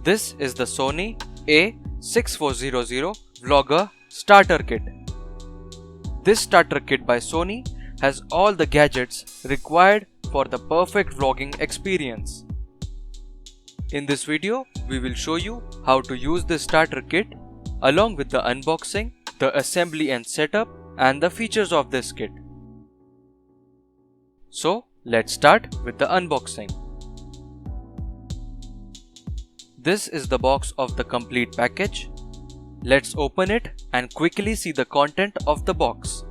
This is the Sony A6400 Vlogger Starter Kit. This starter kit by Sony has all the gadgets required for the perfect vlogging experience. In this video, we will show you how to use this starter kit along with the unboxing, the assembly and setup, and the features of this kit. So, let's start with the unboxing. This is the box of the complete package. Let's open it and quickly see the content of the box.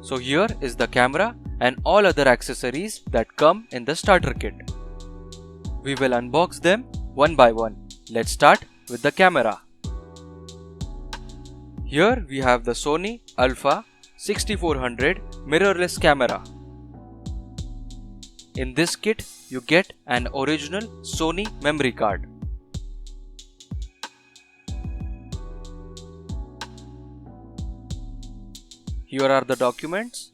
So here is the camera and all other accessories that come in the starter kit. We will unbox them one by one. Let's start with the camera. Here we have the Sony Alpha 6400 mirrorless camera. In this kit, you get an original Sony memory card. Here are the documents.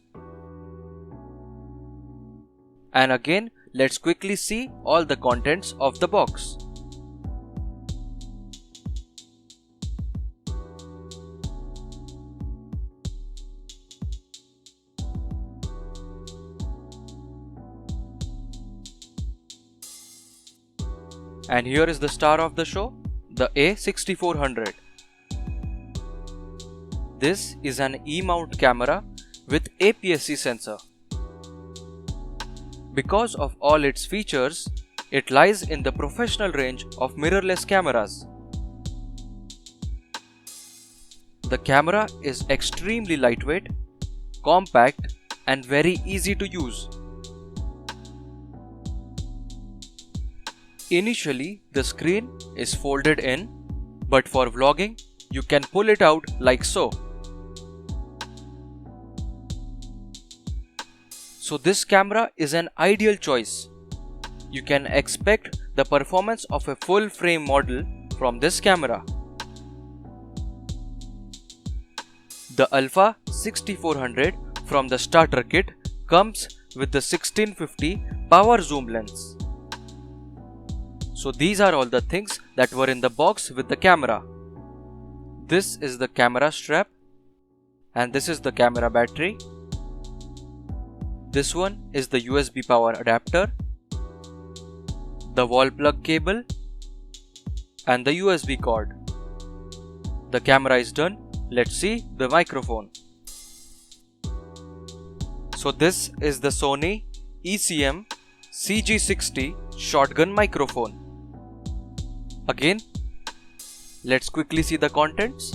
And again, let's quickly see all the contents of the box. And here is the star of the show, the A6400. This is an E-mount camera with APS-C sensor. Because of all its features, it lies in the professional range of mirrorless cameras. The camera is extremely lightweight, compact, and very easy to use. Initially, the screen is folded in, but for vlogging, you can pull it out like so. So this camera is an ideal choice. You can expect the performance of a full frame model from this camera. The Alpha 6400 from the starter kit comes with the 1650 power zoom lens. So these are all the things that were in the box with the camera. This is the camera strap, and this is the camera battery. This one is the USB power adapter, the wall plug cable, and the USB cord. The camera is done. Let's see the microphone. So this is the Sony ECM CG60 shotgun microphone. Again, let's quickly see the contents.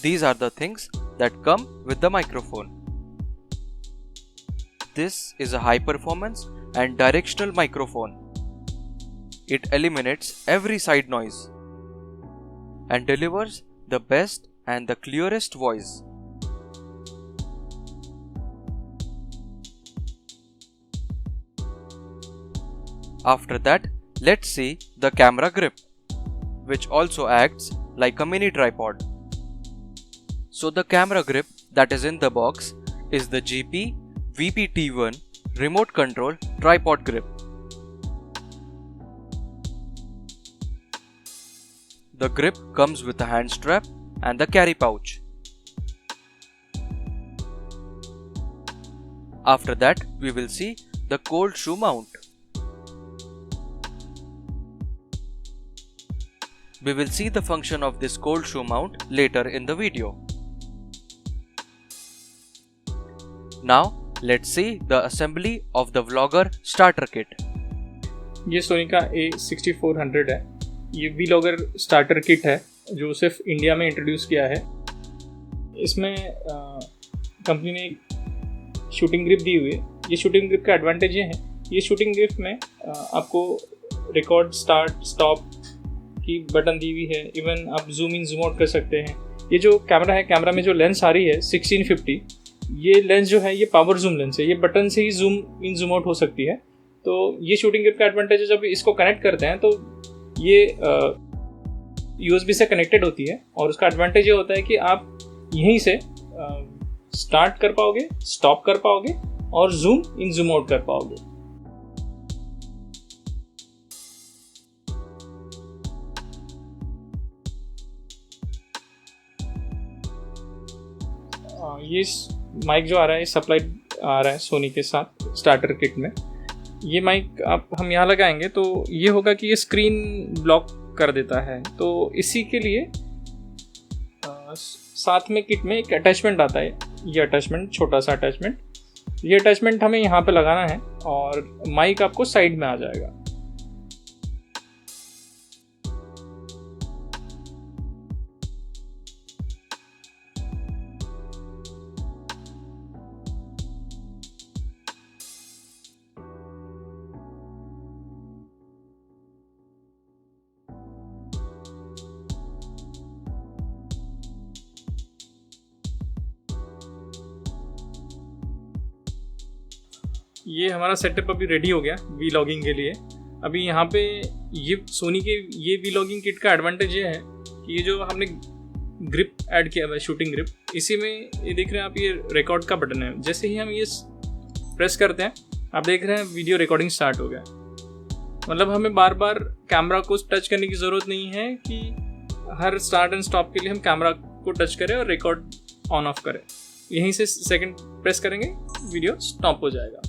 These are the things that come with the microphone. This is a high performance and directional microphone. It eliminates every side noise and delivers the best and the clearest voice. After that, let's see the camera grip, which also acts like a mini tripod. So the camera grip that is in the box is the GP VP-T1 remote control tripod grip. The grip comes with a hand strap and the carry pouch. After that, we will see the cold shoe mount. We will see the function of this cold shoe mount later in the video. Now, let's see the assembly of the Vlogger starter kit. ये सोनी का A6400 है। ये Vlogger starter kit है जो सिर्फ India में introduce किया है। इसमें कंपनी ने शूटिंग ग्रिप दी हुई है। ये शूटिंग ग्रिप का एडवांटेज ये है ये शूटिंग ग्रिप में आपको रिकॉर्ड, स्टार्ट, स्टॉप की बटन दी हुई है। इवन आप जूम इन जूम आउट कर सकते हैं। ये जो कैमरा है, कैमरा में जो लेंस आ रही है 1650, ये लेंस जो है ये पावर जूम लेंस है। ये बटन से ही जूम इन जूम आउट हो सकती है। तो ये शूटिंग ग्रिप का एडवांटेज है। जब इसको कनेक्ट करते हैं तो ये USB से कनेक्टेड होती है और उसका एडवांटेज ये होता है कि आप यहीं से स्टार्ट कर पाओगे, स्टॉप कर पाओगे और जूम इन जूम आउट कर पाओगे। ये माइक जो आ रहा है, सप्लाइड आ रहा है सोनी के साथ स्टार्टर किट में। ये माइक हम यहाँ लगाएंगे तो ये होगा कि ये स्क्रीन ब्लॉक कर देता है। तो इसी के लिए साथ में किट में एक अटैचमेंट आता है। ये अटैचमेंट, छोटा सा अटैचमेंट, ये अटैचमेंट हमें यहाँ पे लगाना है और माइक आपको साइड में आ जाएगा। ये हमारा सेटअप अभी रेडी हो गया वीलॉगिंग के लिए। अभी यहाँ पे ये सोनी के ये वीलॉगिंग किट का एडवांटेज ये है कि ये जो हमने ग्रिप ऐड किया हुआ है, शूटिंग ग्रिप, इसी में ये देख रहे हैं आप, ये रिकॉर्ड का बटन है। जैसे ही हम ये प्रेस करते हैं आप देख रहे हैं वीडियो रिकॉर्डिंग स्टार्ट हो गया। मतलब हमें बार बार कैमरा को टच करने की ज़रूरत नहीं है कि हर स्टार्ट एंड स्टॉप के लिए हम कैमरा को टच करें और रिकॉर्ड ऑन ऑफ करें। यहीं से सेकंड प्रेस करेंगे, वीडियो स्टॉप हो जाएगा।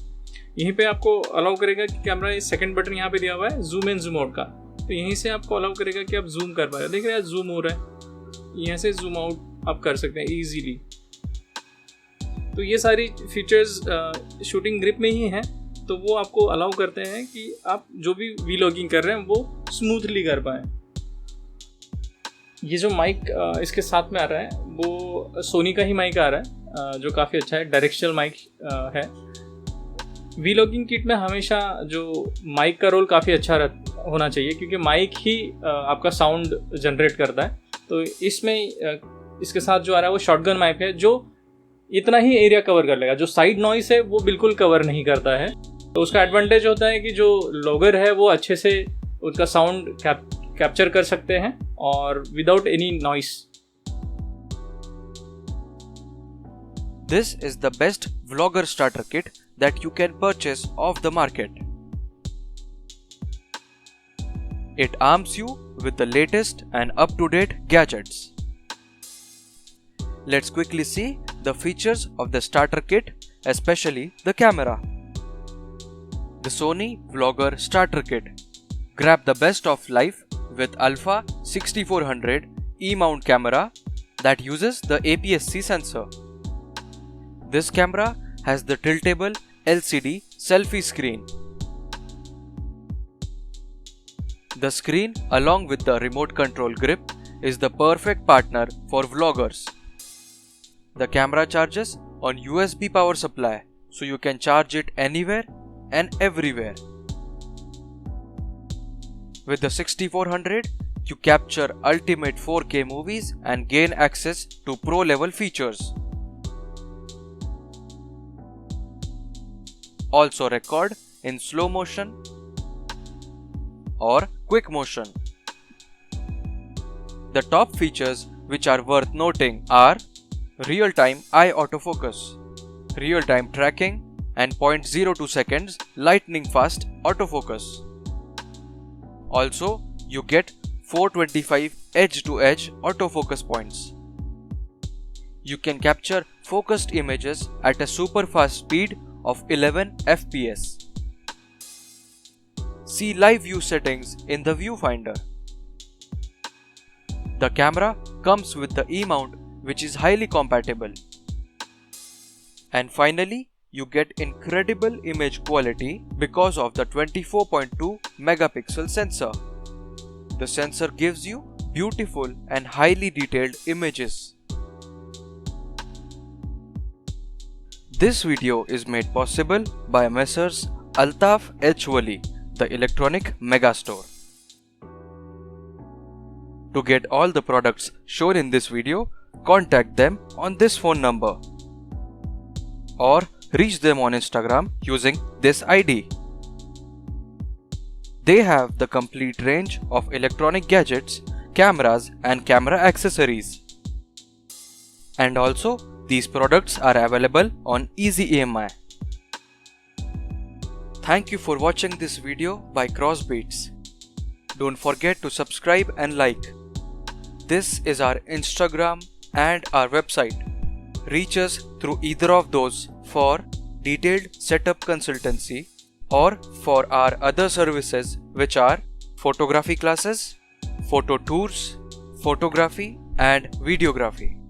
यहीं पे आपको अलाउ करेगा कि कैमरा, सेकंड बटन यहाँ पे दिया हुआ है जूम इन जूम आउट का, तो यहीं से आपको अलाउ करेगा कि आप जूम कर पाए। देख रहे हैं जूम हो रहा है, यहाँ से जूम आउट आप कर सकते हैं इजीली। तो ये सारी फीचर्स शूटिंग ग्रिप में ही हैं, तो वो आपको अलाउ करते हैं कि आप जो भी वीलॉगिंग कर रहे हैं वो स्मूथली कर पाएँ। ये जो माइक इसके साथ में आ रहा है वो सोनी का ही माइक आ रहा है, जो काफ़ी अच्छा है, डायरेक्शनल माइक है। वीलॉगिंग किट में हमेशा जो माइक का रोल काफ़ी अच्छा होना चाहिए, क्योंकि माइक ही आपका साउंड जनरेट करता है। तो इसमें इसके साथ जो आ रहा है वो शॉटगन माइक है, जो इतना ही एरिया कवर कर लेगा। जो साइड नॉइस है वो बिल्कुल कवर नहीं करता है। तो उसका एडवांटेज होता है कि जो लॉगर है वो अच्छे से उसका साउंड कैप्चर कर सकते हैं और without any noise. This is the best vlogger starter kit that you can purchase off the market. It arms you with the latest and up-to-date gadgets. Let's quickly see the features of the starter kit, especially the camera. The Sony Vlogger Starter Kit. Grab the best of life with Alpha 6400 E-mount camera that uses the APS-C sensor. This camera has the tiltable LCD selfie screen. The screen, along with the remote control grip, is the perfect partner for vloggers. The camera charges on USB power supply, so you can charge it anywhere and everywhere. With the 6400, you capture ultimate 4K movies and gain access to pro-level features. Also record in slow motion or quick motion. The top features which are worth noting are real-time eye autofocus, real-time tracking and 0.02 seconds lightning fast autofocus. Also, you get 425 edge-to-edge autofocus points. You can capture focused images at a super fast speed of 11 FPS. See live view settings in the viewfinder. The camera comes with the E-mount, which is highly compatible. And finally, you get incredible image quality because of the 24.2 megapixel sensor. The sensor gives you beautiful and highly detailed images. This video is made possible by Messrs. Altaf H. Wali, the electronic mega store. To get all the products shown in this video, contact them on this phone number or reach them on Instagram using this ID. They have the complete range of electronic gadgets, cameras and camera accessories. And also, these products are available on Easy EMI. Thank you for watching this video by Crossbeats. Don't forget to subscribe and like. This is our Instagram and our website. Reach us through either of those for detailed setup consultancy or for our other services, which are photography classes, photo tours, photography and videography.